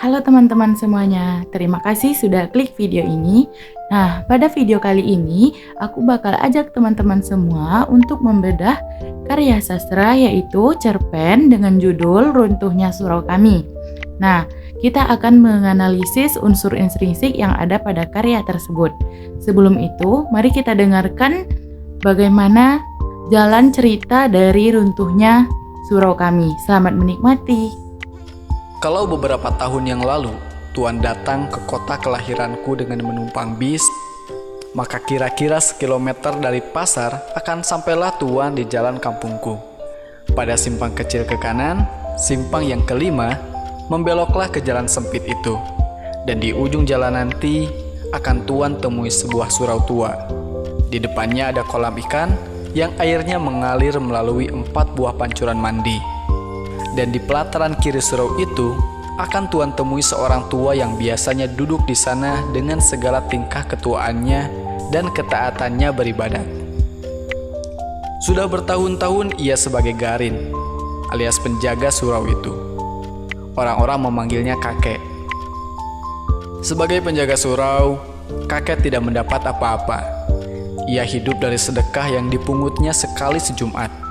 Halo teman-teman semuanya, terima kasih sudah klik video ini. Nah, pada video kali ini aku bakal ajak teman-teman semua untuk membedah karya sastra yaitu cerpen dengan judul Runtuhnya Surau Kami. Nah, kita akan menganalisis unsur intrinsik yang ada pada karya tersebut. Sebelum itu, mari kita dengarkan bagaimana jalan cerita dari Runtuhnya Surau Kami. Selamat menikmati. Kalau beberapa tahun yang lalu, Tuan datang ke kota kelahiranku dengan menumpang bis, maka kira-kira sekilometer dari pasar akan sampailah Tuan di jalan kampungku. Pada simpang kecil ke kanan, simpang yang kelima, membeloklah ke jalan sempit itu. Dan di ujung jalan nanti, akan Tuan temui sebuah surau tua. Di depannya ada kolam ikan yang airnya mengalir melalui 4 buah pancuran mandi. Dan di pelataran kiri surau itu akan Tuan temui seorang tua yang biasanya duduk di sana dengan segala tingkah ketuaannya dan ketaatannya beribadat. Sudah bertahun-tahun ia sebagai garin, alias penjaga surau itu. Orang-orang memanggilnya kakek. Sebagai penjaga surau, kakek tidak mendapat apa-apa. Ia hidup dari sedekah yang dipungutnya sekali sejumat.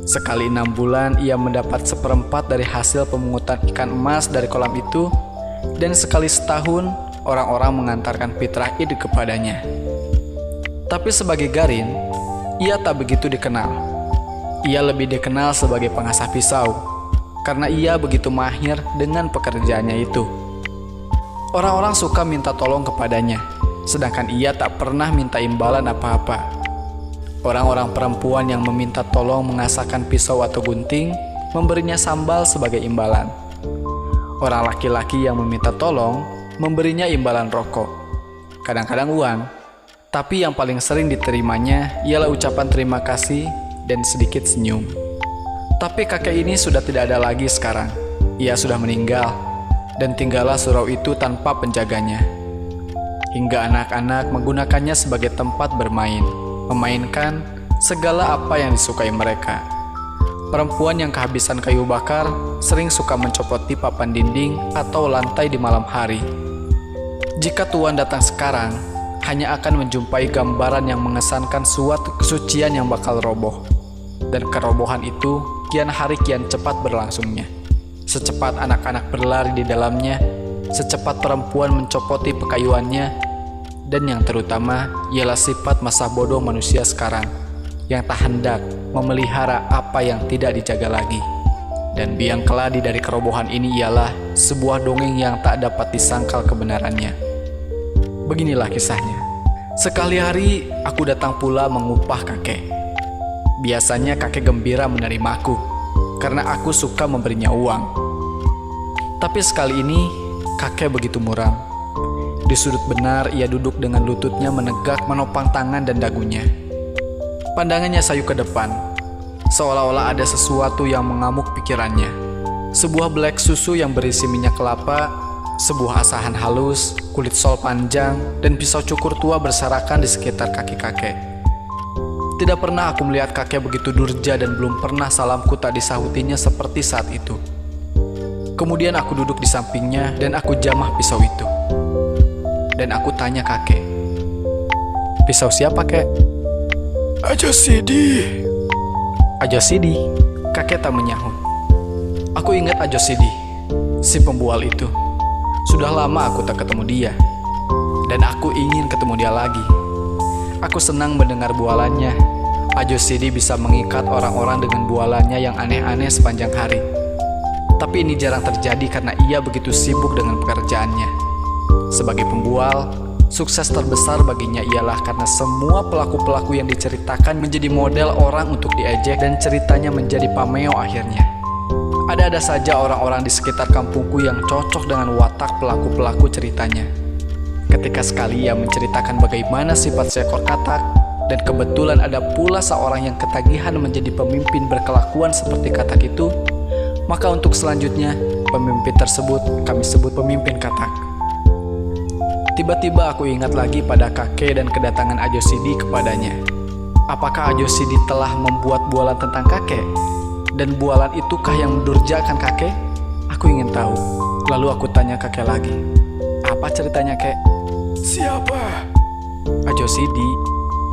Sekali 6 bulan ia mendapat 1/4 dari hasil pemungutan ikan emas dari kolam itu, dan sekali setahun orang-orang mengantarkan fitrah id kepadanya. Tapi sebagai garin, ia tak begitu dikenal. Ia lebih dikenal sebagai pengasah pisau, karena ia begitu mahir dengan pekerjaannya itu. Orang-orang suka minta tolong kepadanya, sedangkan ia tak pernah minta imbalan apa-apa. Orang-orang perempuan yang meminta tolong mengasahkan pisau atau gunting, memberinya sambal sebagai imbalan. Orang laki-laki yang meminta tolong, memberinya imbalan rokok, kadang-kadang uang. Tapi yang paling sering diterimanya ialah ucapan terima kasih dan sedikit senyum. Tapi kakek ini sudah tidak ada lagi sekarang. Ia sudah meninggal, dan tinggallah surau itu tanpa penjaganya. Hingga anak-anak menggunakannya sebagai tempat bermain, memainkan segala apa yang disukai mereka. Perempuan yang kehabisan kayu bakar sering suka mencopoti papan dinding atau lantai di malam hari. Jika Tuan datang sekarang, hanya akan menjumpai gambaran yang mengesankan suatu kesucian yang bakal roboh. Dan kerobohan itu kian hari kian cepat berlangsungnya. Secepat anak-anak berlari di dalamnya, secepat perempuan mencopoti pekayuannya. Dan yang terutama ialah sifat masa bodoh manusia sekarang yang tak hendak memelihara apa yang tidak dijaga lagi. Dan biang keladi dari kerobohan ini ialah sebuah dongeng yang tak dapat disangkal kebenarannya. Beginilah kisahnya. Sekali hari aku datang pula mengupah kakek. Biasanya kakek gembira menerimaku karena aku suka memberinya uang. Tapi sekali ini kakek begitu muram. Di sudut benar ia duduk dengan lututnya menegak menopang tangan dan dagunya. Pandangannya sayu ke depan, seolah-olah ada sesuatu yang mengamuk pikirannya. Sebuah belek susu yang berisi minyak kelapa, sebuah asahan halus, kulit sol panjang, dan pisau cukur tua berserakan di sekitar kaki kakek. Tidak pernah aku melihat kakek begitu durja dan belum pernah salamku tak disahutinya seperti saat itu. Kemudian aku duduk di sampingnya dan aku jamah pisau itu. Dan aku tanya kakek, "Pisau siapa, kek?" "Ajo Sidi." "Ajo Sidi?" Kakek tak menyahut. Aku ingat Ajo Sidi, si pembual itu. Sudah lama aku tak ketemu dia, dan aku ingin ketemu dia lagi. Aku senang mendengar bualannya. Ajo Sidi bisa mengikat orang-orang dengan bualannya yang aneh-aneh sepanjang hari. Tapi ini jarang terjadi karena ia begitu sibuk dengan pekerjaannya. Sebagai pembual, sukses terbesar baginya ialah karena semua pelaku-pelaku yang diceritakan menjadi model orang untuk diejek dan ceritanya menjadi pameo akhirnya. Ada-ada saja orang-orang di sekitar kampungku yang cocok dengan watak pelaku-pelaku ceritanya. Ketika sekali ia menceritakan bagaimana sifat seekor katak, dan kebetulan ada pula seorang yang ketagihan menjadi pemimpin berkelakuan seperti katak itu, maka untuk selanjutnya, pemimpin tersebut kami sebut pemimpin katak. Tiba-tiba aku ingat lagi pada kakek dan kedatangan Ajo Sidi kepadanya. Apakah Ajo Sidi telah membuat bualan tentang kakek? Dan bualan itukah yang mendurjakan kakek? Aku ingin tahu. Lalu aku tanya kakek lagi, apa ceritanya kek? Siapa? Ajo Sidi.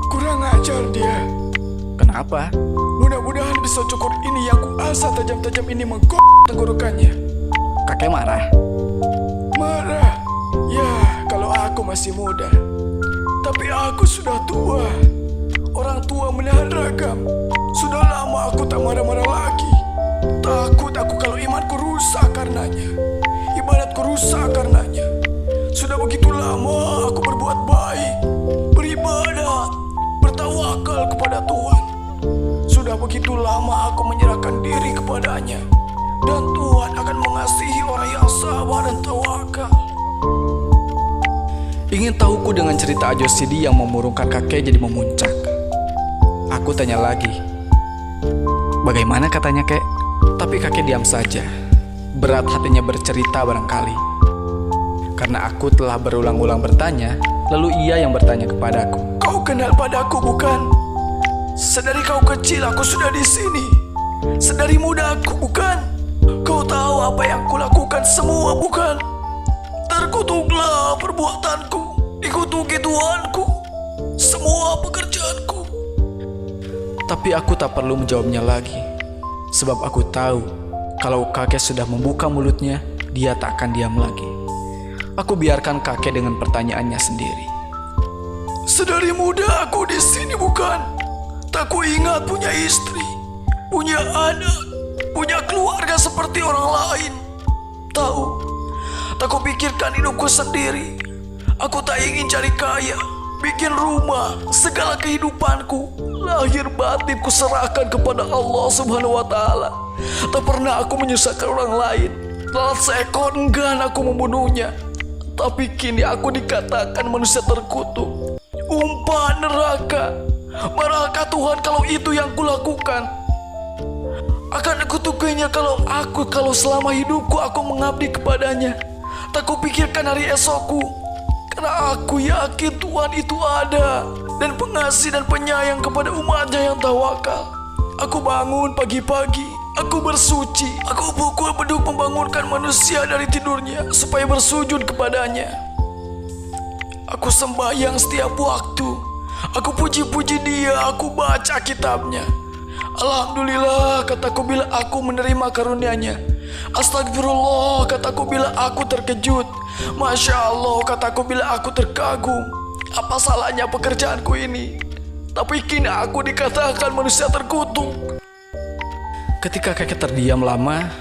Kurang ajar dia. Kenapa? Mudah-mudahan bisa cukur ini yang kuasa tajam-tajam ini menggok tenggorokannya. Kakek marah. Marah? Ya, kalau aku masih muda. Tapi aku sudah tua. Orang tua menahan ragam. Sudah lama aku tak marah-marah lagi. Takut aku kalau imanku rusak karenanya. Ibadatku rusak karenanya. Sudah begitu lama aku berbuat baik, beribadat, bertawakal kepada Tuhan. Sudah begitu lama aku menyerahkan diri kepadanya. Dan Tuhan akan mengasihi orang yang sabar dan tawakal. Ingin tahuku dengan cerita Ajo Sidi yang memurungkan kakek jadi memuncak. Aku tanya lagi, bagaimana katanya kek? Tapi kakek diam saja. Berat hatinya bercerita barangkali. Karena aku telah berulang-ulang bertanya, lalu ia yang bertanya kepadaku. Kau kenal padaku bukan? Sedari kau kecil aku sudah di sini. Sedari muda aku bukan? Kau tahu apa yang kulakukan semua bukan? Terkutuklah perbuatanku, dikutuki Tuhanku, semua pekerjaanku. Tapi aku tak perlu menjawabnya lagi. Sebab aku tahu, kalau kakek sudah membuka mulutnya, dia tak akan diam lagi. Aku biarkan kakek dengan pertanyaannya sendiri. Sedari muda aku di sini bukan? Tak ku ingat punya istri, punya anak, punya keluarga seperti orang lain. Tahu, tak ku pikirkan hidupku sendiri. Aku tak ingin cari kaya, bikin rumah, segala kehidupanku, lahir batin ku serahkan kepada Allah Subhanahu wa Ta'ala. Tak pernah aku menyusahkan orang lain. Lalat seekor enggan aku membunuhnya. Tapi kini aku dikatakan manusia terkutuk, umpan neraka. Marahkah Tuhan kalau itu yang kulakukan? Akan aku kutukinya kalau selama hidupku aku mengabdi kepadanya. Tak kupikirkan hari esokku, karena aku yakin Tuhan itu ada dan pengasih dan penyayang kepada umatnya yang tawakal. Aku bangun pagi-pagi, aku bersuci, aku pukul beduk membangunkan manusia dari tidurnya supaya bersujud kepadanya. Aku sembahyang setiap waktu, aku puji-puji dia, aku baca kitabnya. Alhamdulillah kataku bila aku menerima karunia-Nya. Astagfirullah kataku bila aku terkejut. Masya Allah kataku bila aku terkagum. Apa salahnya pekerjaanku ini? Tapi kini aku dikatakan manusia terkutuk. Ketika kakek terdiam lama,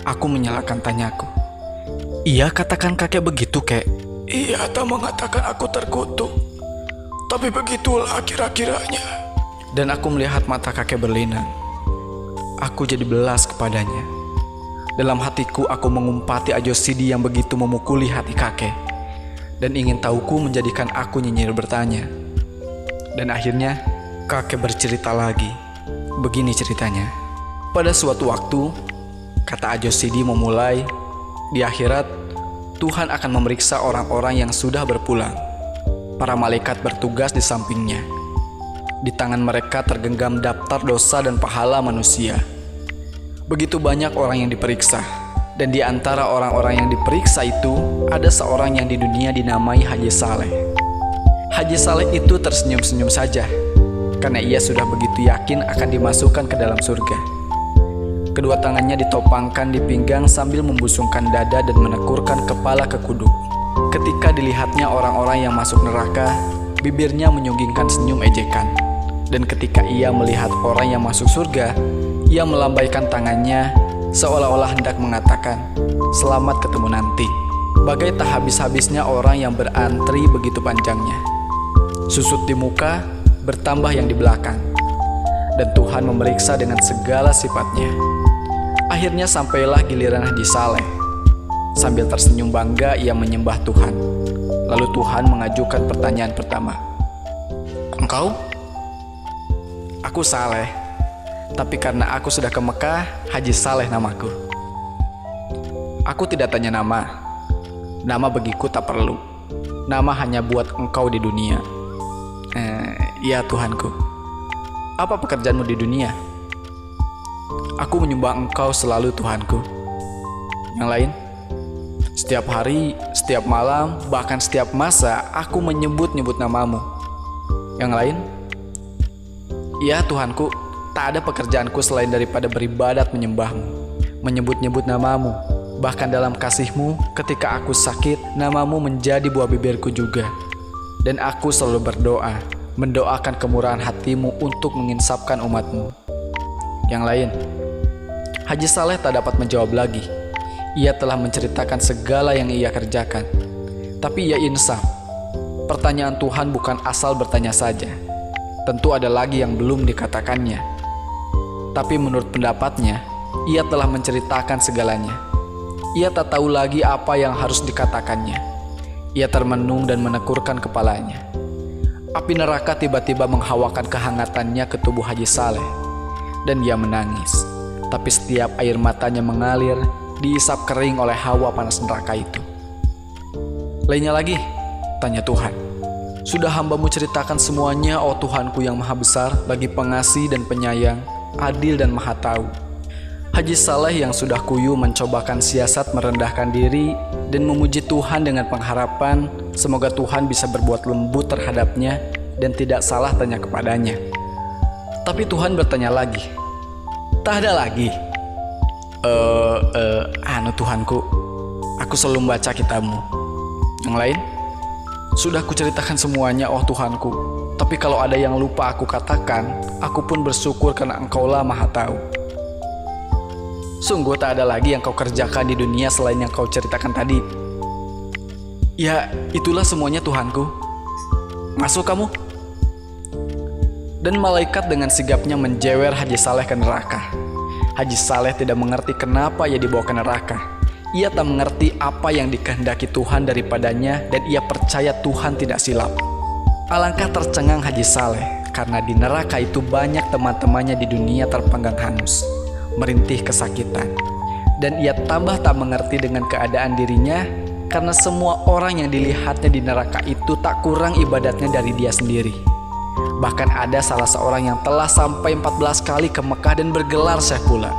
aku menyalakan tanyaku. Iya, katakan kakek begitu, kek? Ia tak mengatakan aku terkutuk, tapi begitulah kira-kiranya. Dan aku melihat mata kakek berlinang. Aku jadi belas kepadanya. Dalam hatiku aku mengumpati Ajo Sidi yang begitu memukuli hati kakek. Dan ingin tahuku menjadikan aku nyinyir bertanya. Dan akhirnya kakek bercerita lagi. Begini ceritanya. Pada suatu waktu, kata Ajo Sidi memulai, di akhirat Tuhan akan memeriksa orang-orang yang sudah berpulang. Para malaikat bertugas di sampingnya. Di tangan mereka tergenggam daftar dosa dan pahala manusia. Begitu banyak orang yang diperiksa. Dan di antara orang-orang yang diperiksa itu, ada seorang yang di dunia dinamai Haji Saleh. Haji Saleh itu tersenyum-senyum saja, karena ia sudah begitu yakin akan dimasukkan ke dalam surga. Kedua tangannya ditopangkan di pinggang sambil membusungkan dada dan menekurkan kepala ke kuduk. Ketika dilihatnya orang-orang yang masuk neraka, bibirnya menyunggingkan senyum ejekan. Dan ketika ia melihat orang yang masuk surga, ia melambaikan tangannya seolah-olah hendak mengatakan, "Selamat ketemu nanti." Bagai tak habis-habisnya orang yang berantri begitu panjangnya. Susut di muka, bertambah yang di belakang. Dan Tuhan memeriksa dengan segala sifatnya. Akhirnya sampailah giliran Haji Saleh. Sambil tersenyum bangga ia menyembah Tuhan. Lalu Tuhan mengajukan pertanyaan pertama. "Engkau?" "Aku Saleh. Tapi karena aku sudah ke Mekah, Haji Saleh namaku." "Aku tidak tanya nama. Nama bagiku tak perlu. Nama hanya buat engkau di dunia." "Ya Tuhanku." "Apa pekerjaanmu di dunia?" "Aku menyembah engkau selalu Tuhanku." "Yang lain?" Setiap hari, setiap malam, bahkan setiap masa aku menyebut-nyebut namamu. Yang lain? Ya Tuhanku, tak ada pekerjaanku selain daripada beribadat menyembahmu, menyebut-nyebut namamu. Bahkan dalam kasihmu, ketika aku sakit, namamu menjadi buah bibirku juga. Dan aku selalu berdoa, mendoakan kemurahan hatimu untuk menginsapkan umatmu. Yang lain? Haji Saleh tak dapat menjawab lagi. Ia telah menceritakan segala yang ia kerjakan. Tapi ia insaf. Pertanyaan Tuhan bukan asal bertanya saja. Tentu ada lagi yang belum dikatakannya. Tapi menurut pendapatnya, ia telah menceritakan segalanya. Ia tak tahu lagi apa yang harus dikatakannya. Ia termenung dan menekurkan kepalanya. Api neraka tiba-tiba menghawakan kehangatannya ke tubuh Haji Saleh. Dan ia menangis. Tapi setiap air matanya mengalir, diisap kering oleh hawa panas neraka itu. Lainnya lagi? Tanya Tuhan. Sudah hamba-Mu ceritakan semuanya, oh Tuhanku yang maha besar, bagi pengasih dan penyayang, adil dan maha tahu. Haji Saleh yang sudah kuyu mencobakan siasat merendahkan diri dan memuji Tuhan dengan pengharapan semoga Tuhan bisa berbuat lembut terhadapnya dan tidak salah tanya kepadanya. Tapi Tuhan bertanya lagi. Tak ada lagi? Tuhanku, aku selalu membaca kitab-Mu. Yang lain? Sudah kuceritakan semuanya, oh Tuhanku. Tapi kalau ada yang lupa aku katakan, aku pun bersyukur karena Engkaulah maha tahu. Sungguh tak ada lagi yang kau kerjakan di dunia selain yang kau ceritakan tadi. Ya, itulah semuanya Tuhanku. Masuk kamu. Dan malaikat dengan sigapnya menjewer Haji Saleh ke neraka. Haji Saleh tidak mengerti kenapa ia dibawa ke neraka. Ia tak mengerti apa yang dikehendaki Tuhan daripadanya dan ia percaya Tuhan tidak silap. Alangkah tercengang Haji Saleh karena di neraka itu banyak teman-temannya di dunia terpanggang hangus, merintih kesakitan. Dan ia tambah tak mengerti dengan keadaan dirinya karena semua orang yang dilihatnya di neraka itu tak kurang ibadatnya dari dia sendiri. Bahkan ada salah seorang yang telah sampai 14 kali ke Mekah dan bergelar syekh pula.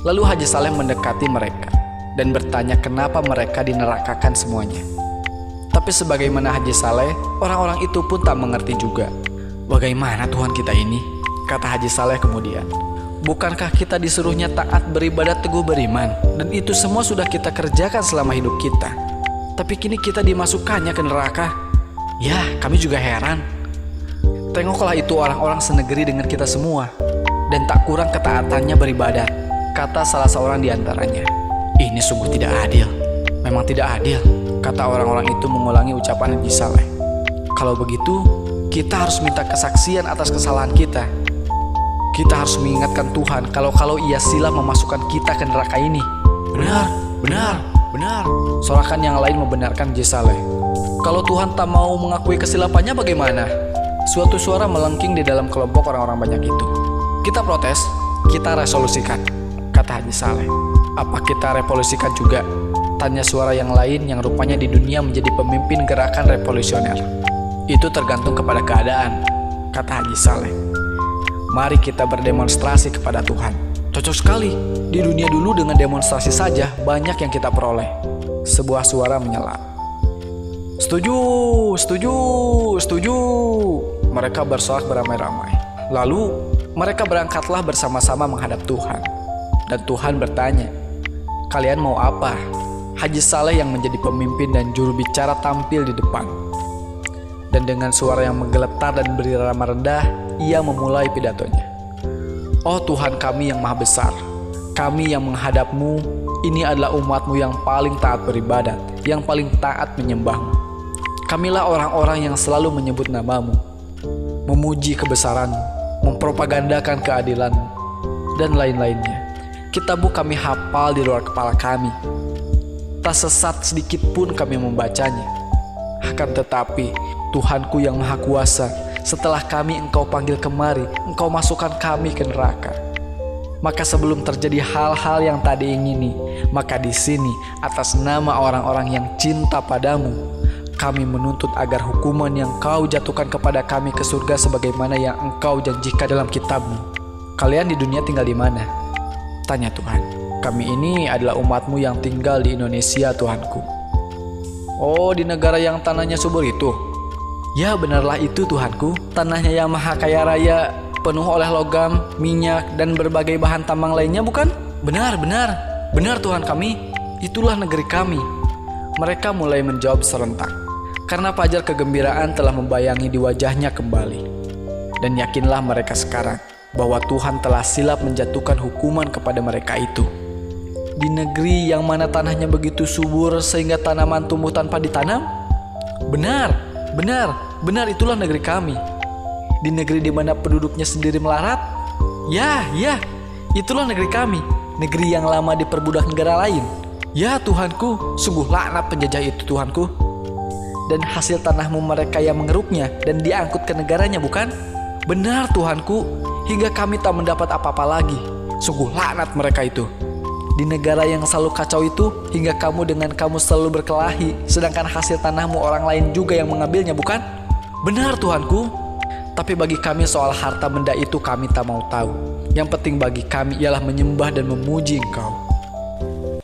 Lalu Haji Saleh mendekati mereka dan bertanya kenapa mereka dinerakakan semuanya. Tapi sebagaimana Haji Saleh, orang-orang itu pun tak mengerti juga. Bagaimana Tuhan kita ini? Kata Haji Saleh kemudian. Bukankah kita disuruhnya taat, beribadat, teguh beriman? Dan itu semua sudah kita kerjakan selama hidup kita. Tapi kini kita dimasukkannya ke neraka. Ya, kami juga heran. Tengoklah itu orang-orang senegeri dengan kita semua. Dan tak kurang ketaatannya beribadat. Kata salah seorang di antaranya. Ini sungguh tidak adil. Memang tidak adil, kata orang-orang itu mengulangi ucapan Haji Saleh. Kalau begitu, kita harus minta kesaksian atas kesalahan kita. Kita harus mengingatkan Tuhan kalau ia silap memasukkan kita ke neraka ini. Benar, benar, benar. Sorakan yang lain membenarkan Haji Saleh. Kalau Tuhan tak mau mengakui kesilapannya bagaimana? Suatu suara melengking di dalam kelompok orang-orang banyak itu. Kita protes, kita resolusikan, kata Haji Saleh. Apa kita revolusikan juga? Tanya suara yang lain yang rupanya di dunia menjadi pemimpin gerakan revolusioner. Itu tergantung kepada keadaan, kata Haji Saleh. Mari kita berdemonstrasi kepada Tuhan. Cocok sekali, di dunia dulu dengan demonstrasi saja banyak yang kita peroleh. Sebuah suara menyela. Setuju, setuju, setuju. Mereka bersorak beramai-ramai. Lalu mereka berangkatlah bersama-sama menghadap Tuhan. Dan Tuhan bertanya, kalian mau apa? Haji Saleh yang menjadi pemimpin dan juru bicara tampil di depan. Dan dengan suara yang menggeletar dan berirama rendah, ia memulai pidatonya. Oh Tuhan kami yang maha besar, kami yang menghadap-Mu, ini adalah umat-Mu yang paling taat beribadat, yang paling taat menyembah-Mu. Kamilah orang-orang yang selalu menyebut nama-Mu, memuji kebesaran-Mu, mempropagandakan keadilan-Mu, dan lain-lainnya. Kitab-Mu kami hafal di luar kepala kami. Tak sesat sedikit pun kami membacanya. Akan tetapi, Tuhanku yang Maha Kuasa, setelah kami Engkau panggil kemari, Engkau masukkan kami ke neraka. Maka sebelum terjadi hal-hal yang tak diingini, maka di sini atas nama orang-orang yang cinta padamu, kami menuntut agar hukuman yang Kau jatuhkan kepada kami ke surga sebagaimana yang Engkau janjikan dalam kitab-Mu. Kalian di dunia tinggal di mana? Tanya Tuhan. Kami ini adalah umatmu yang tinggal di Indonesia, Tuhanku. Oh, di negara yang tanahnya subur itu? Ya, benarlah itu, Tuhanku. Tanahnya yang maha kaya raya, penuh oleh logam, minyak, dan berbagai bahan tambang lainnya, bukan? Benar, Tuhan kami. Itulah negeri kami. Mereka mulai menjawab serentak, karena fajar kegembiraan telah membayangi di wajahnya kembali. Dan yakinlah mereka sekarang, bahwa Tuhan telah silap menjatuhkan hukuman kepada mereka itu. Di negeri yang mana tanahnya begitu subur sehingga tanaman tumbuh tanpa ditanam? Benar, itulah negeri kami. Di negeri di mana penduduknya sendiri melarat? Ya, itulah negeri kami. Negeri yang lama diperbudak negara lain. Ya Tuhanku, sungguh laknat penjajah itu, Tuhanku. Dan hasil tanahmu mereka yang mengeruknya dan diangkut ke negaranya, bukan? Benar, Tuhanku, hingga kami tak mendapat apa-apa lagi. Sungguh laknat mereka itu. Di negara yang selalu kacau itu, hingga kamu dengan kamu selalu berkelahi, sedangkan hasil tanahmu orang lain juga yang mengambilnya, bukan? Benar, Tuhanku. Tapi bagi kami soal harta benda itu kami tak mau tahu. Yang penting bagi kami ialah menyembah dan memuji Engkau.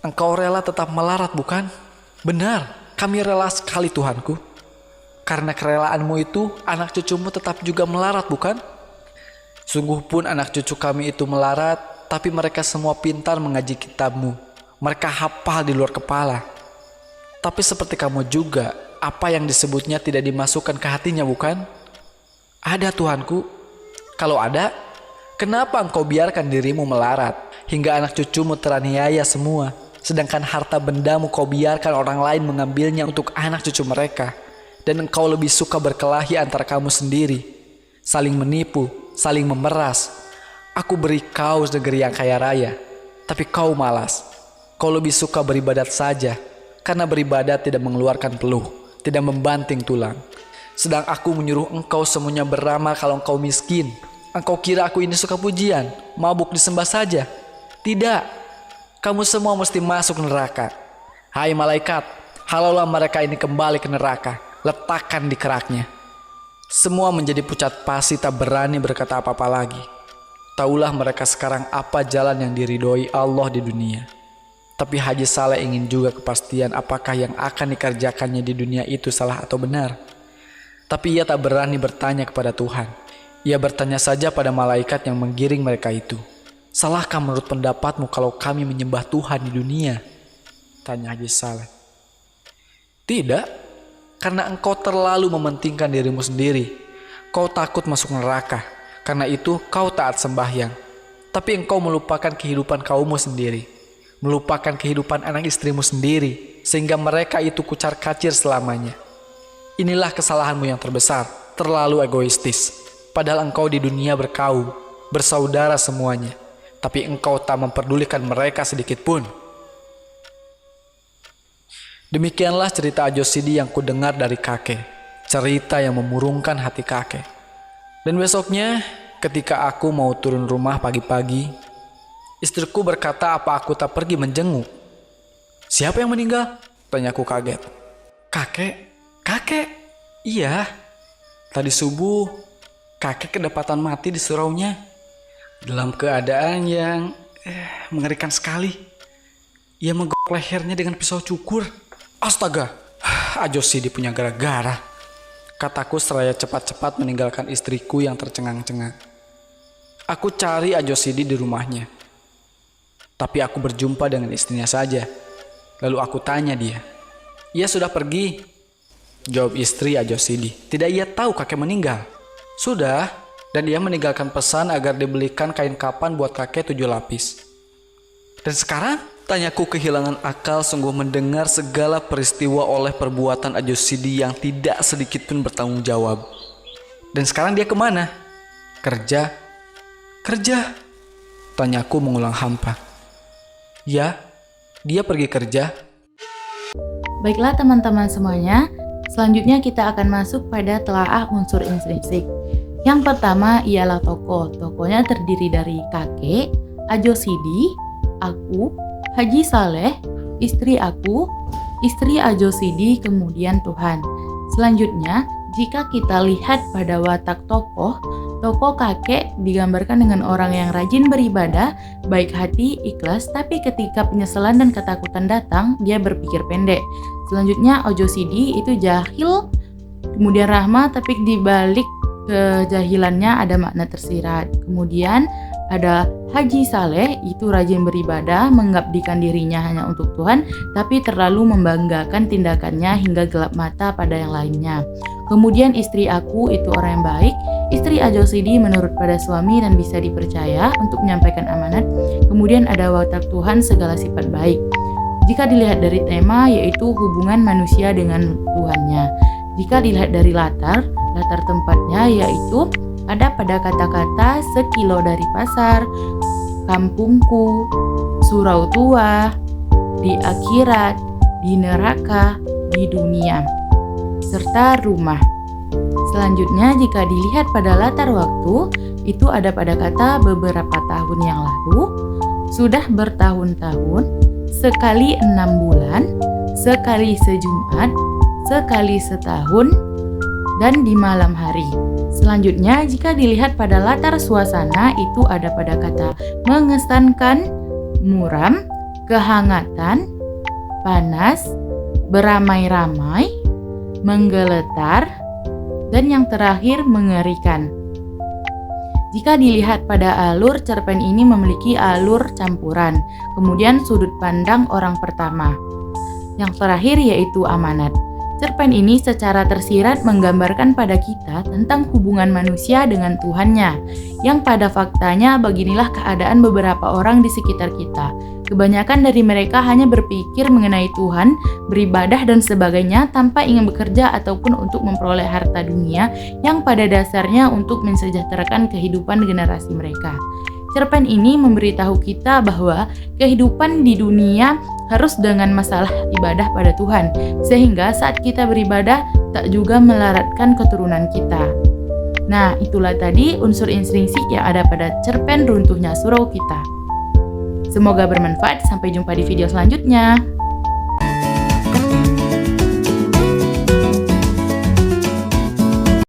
Engkau rela tetap melarat, bukan? Benar, kami rela sekali, Tuhanku. Karena kerelaanmu itu, anak cucumu tetap juga melarat, bukan? Sungguh pun anak cucu kami itu melarat, tapi mereka semua pintar mengaji kitabmu. Mereka hafal di luar kepala. Tapi seperti kamu juga, apa yang disebutnya tidak dimasukkan ke hatinya, bukan? Ada, Tuhanku. Kalau ada, kenapa engkau biarkan dirimu melarat, hingga anak cucumu teraniaya semua, sedangkan harta bendamu kau biarkan orang lain mengambilnya untuk anak cucu mereka, dan engkau lebih suka berkelahi antara kamu sendiri, saling menipu, saling memeras. Aku beri kau negeri yang kaya raya, tapi kau malas. Kau lebih suka beribadat saja, karena beribadat tidak mengeluarkan peluh, tidak membanting tulang. Sedang aku menyuruh engkau semuanya beramal kalau engkau miskin. Engkau kira aku ini suka pujian, mabuk disembah saja? Tidak, kamu semua mesti masuk neraka. Hai malaikat, halaulah mereka ini kembali ke neraka, letakkan di keraknya. Semua menjadi pucat pasi, tak berani berkata apa-apa lagi. Taulah mereka sekarang apa jalan yang diridhoi Allah di dunia. Tapi Haji Saleh ingin juga kepastian apakah yang akan dikerjakannya di dunia itu salah atau benar. Tapi ia tak berani bertanya kepada Tuhan. Ia bertanya saja pada malaikat yang menggiring mereka itu. Salahkah menurut pendapatmu kalau kami menyembah Tuhan di dunia? Tanya Haji Saleh. Tidak, karena engkau terlalu mementingkan dirimu sendiri. Kau takut masuk neraka, karena itu kau taat sembahyang. Tapi engkau melupakan kehidupan kaummu sendiri, melupakan kehidupan anak istrimu sendiri, sehingga mereka itu kucar kacir selamanya. Inilah kesalahanmu yang terbesar, terlalu egoistis. Padahal engkau di dunia berkaum, bersaudara semuanya, tapi engkau tak memperdulikan mereka sedikit pun. Demikianlah cerita Ajo Sidi yang kudengar dari kakek, cerita yang memurungkan hati kakek. Dan besoknya, ketika aku mau turun rumah pagi-pagi, istriku berkata apa aku tak pergi menjenguk. Siapa yang meninggal? Tanyaku kaget. Kakek? Iya. Tadi subuh, kakek kedapatan mati di suraunya. Dalam keadaan yang mengerikan sekali. Ia menggok lehernya dengan pisau cukur. Astaga, Ajo Sidi punya gara-gara. Kataku seraya cepat-cepat meninggalkan istriku yang tercengang-cengang. Aku cari Ajo Sidi di rumahnya. Tapi aku berjumpa dengan istrinya saja. Lalu aku tanya dia. Ia sudah pergi. Jawab istri Ajo Sidi. Tidak ia tahu kakek meninggal. Sudah, dan ia meninggalkan pesan agar dibelikan kain kapan buat kakek 7 lapis. Dan sekarang? Tanyaku kehilangan akal sungguh mendengar segala peristiwa oleh perbuatan Ajo Sidi yang tidak sedikit pun bertanggung jawab. Dan sekarang dia kemana? Kerja? Tanyaku mengulang hampa. Ya, dia pergi kerja. Baiklah teman-teman semuanya, selanjutnya kita akan masuk pada telaah unsur intrinsik. Yang pertama ialah tokoh. Tokohnya terdiri dari kakek, Ajo Sidi, aku, Haji Saleh, istri aku, istri Ajo Sidi, kemudian Tuhan. Selanjutnya, jika kita lihat pada watak tokoh, Tokoh kakek digambarkan dengan orang yang rajin beribadah, baik hati, ikhlas, tapi ketika penyesalan dan ketakutan datang, dia berpikir pendek. Selanjutnya Ojo Sidi itu jahil, kemudian ramah, tapi di balik kejahilannya ada makna tersirat. Kemudian ada Haji Saleh, itu rajin beribadah, mengabdikan dirinya hanya untuk Tuhan, tapi terlalu membanggakan tindakannya hingga gelap mata pada yang lainnya. Kemudian istri aku itu orang yang baik. Istri Ojo Sidi menurut pada suami dan bisa dipercaya untuk menyampaikan amanat. Kemudian ada watak Tuhan segala sifat baik. Jika dilihat dari tema yaitu hubungan manusia dengan Tuhannya. Jika dilihat dari latar tempatnya yaitu ada pada kata-kata sekilo dari pasar, kampungku, surau tua, di akhirat, di neraka, di dunia, serta rumah. Selanjutnya jika dilihat pada latar waktu, itu ada pada kata beberapa tahun yang lalu, sudah bertahun-tahun, sekali 6 bulan, sekali sejumat, sekali setahun, dan di malam hari. Selanjutnya jika dilihat pada latar suasana, itu ada pada kata mengesankan, muram, kehangatan, panas, beramai-ramai, menggeletar, dan yang terakhir mengerikan. Jika dilihat pada alur, cerpen ini memiliki alur campuran, kemudian sudut pandang orang pertama. Yang terakhir yaitu amanat. Cerpen ini secara tersirat menggambarkan pada kita tentang hubungan manusia dengan Tuhannya, yang pada faktanya beginilah keadaan beberapa orang di sekitar kita. Kebanyakan dari mereka hanya berpikir mengenai Tuhan, beribadah dan sebagainya tanpa ingin bekerja ataupun untuk memperoleh harta dunia yang pada dasarnya untuk mensejahterakan kehidupan generasi mereka. Cerpen ini memberitahu kita bahwa kehidupan di dunia harus dengan masalah ibadah pada Tuhan, sehingga saat kita beribadah tak juga melaratkan keturunan kita. Nah, itulah tadi unsur intrinsik yang ada pada cerpen Runtuhnya Surau Kita. Semoga bermanfaat, sampai jumpa di video selanjutnya.